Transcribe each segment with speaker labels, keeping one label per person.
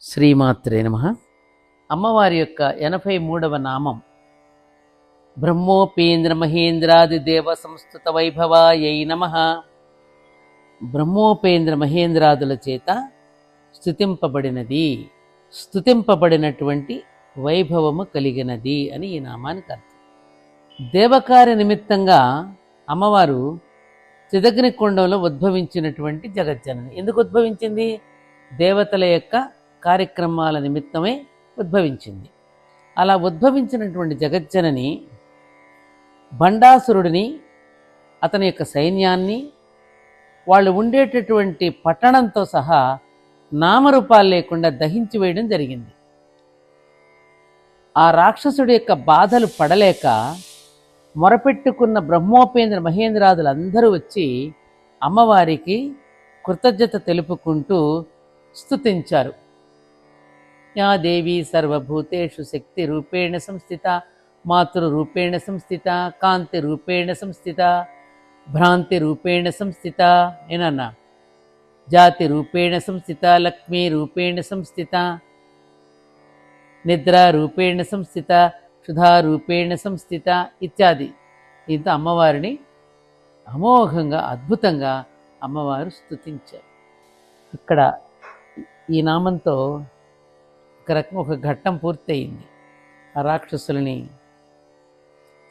Speaker 1: శ్రీమాత్రే నమః. అమ్మవారి యొక్క 83వ నామం బ్రహ్మోపేంద్ర మహేంద్రాది దేవ సంస్థుత వైభవాయై నమః. బ్రహ్మోపేంద్ర మహేంద్రాదుల చేత స్తుతింపబడినది, స్తుతింపబడినటువంటి వైభవము కలిగినది అని ఈ నామానికి అర్థం. దేవకార్య నిమిత్తంగా అమ్మవారు త్రిదగ్నికొండంలో ఉద్భవించినటువంటి జగజ్జనని. ఎందుకు ఉద్భవించింది? దేవతల యొక్క కార్యక్రమాల నిమిత్తమే ఉద్భవించింది. అలా ఉద్భవించినటువంటి జగజ్జనని భండాసురుడిని, అతని యొక్క సైన్యాన్ని, వాళ్ళు ఉండేటటువంటి పట్టణంతో సహా నామరూపాలు లేకుండా దహించి వేయడం జరిగింది. ఆ రాక్షసుడి యొక్క బాధలు పడలేక మొరపెట్టుకున్న బ్రహ్మోపేంద్ర మహేంద్రాదులందరూ వచ్చి అమ్మవారికి కృతజ్ఞత తెలుపుకుంటూ స్తుతించారు. యా దేవీ సర్వభూతేషు శక్తి రూపేణ సంస్థిత, మాతృరూపేణ సంస్థిత, కాంతి రూపేణ సంస్థిత, భ్రాంతి రూపేణ సంస్థిత, ఏనన్నా జాతి రూపేణ సంస్థిత, లక్ష్మీ రూపేణ సంస్థిత, నిద్ర రూపేణ సంస్థిత, క్షుధా రూపేణ సంస్థిత ఇత్యాది. ఇంత అమ్మవారిని అమోఘంగా అద్భుతంగా అమ్మవారు స్తుతించారు. ఇక్కడ ఈ నామంతో ఒక ఘట్టం పూర్తయింది. ఆ రాక్షసులని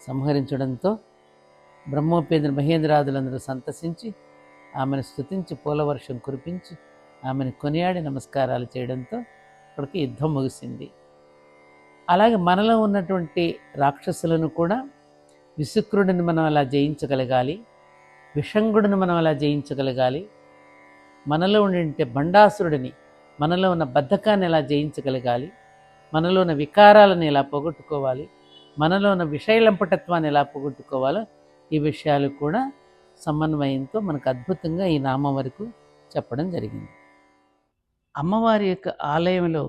Speaker 1: సంహరించడంతో బ్రహ్మోపేంద్ర మహేంద్రాదులందరూ సంతసించి ఆమెను స్తుతించి పూలవర్షం కురిపించి ఆమెను కొనియాడి నమస్కారాలు చేయడంతో అక్కడికి యుద్ధం ముగిసింది. అలాగే మనలో ఉన్నటువంటి రాక్షసులను కూడా విశుక్రుడిని మనం అలా జయించగలగాలి, విషంగుడిని మనం అలా జయించగలగాలి, మనలో ఉండే భండాసురుడిని, మనలో ఉన్న బద్ధకాన్ని ఎలా జయించగలగాలి, మనలో ఉన్న వికారాలను ఎలా పోగొట్టుకోవాలి, మనలో ఉన్న విషయలంపటత్వాన్ని ఎలా పోగొట్టుకోవాలో ఈ విషయాలు కూడా సమన్వయంతో మనకు అద్భుతంగా ఈ నామం వరకు చెప్పడం జరిగింది. అమ్మవారి యొక్క ఆలయంలో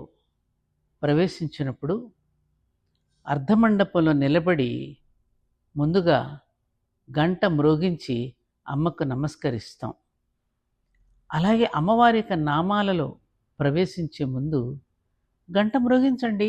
Speaker 1: ప్రవేశించినప్పుడు అర్ధమండపంలో నిలబడి ముందుగా గంట మ్రోగించి అమ్మకు నమస్కరిస్తాం. అలాగే అమ్మవారి యొక్క నామాలలో ప్రవేశించే ముందు గంట మ్రోగించండి.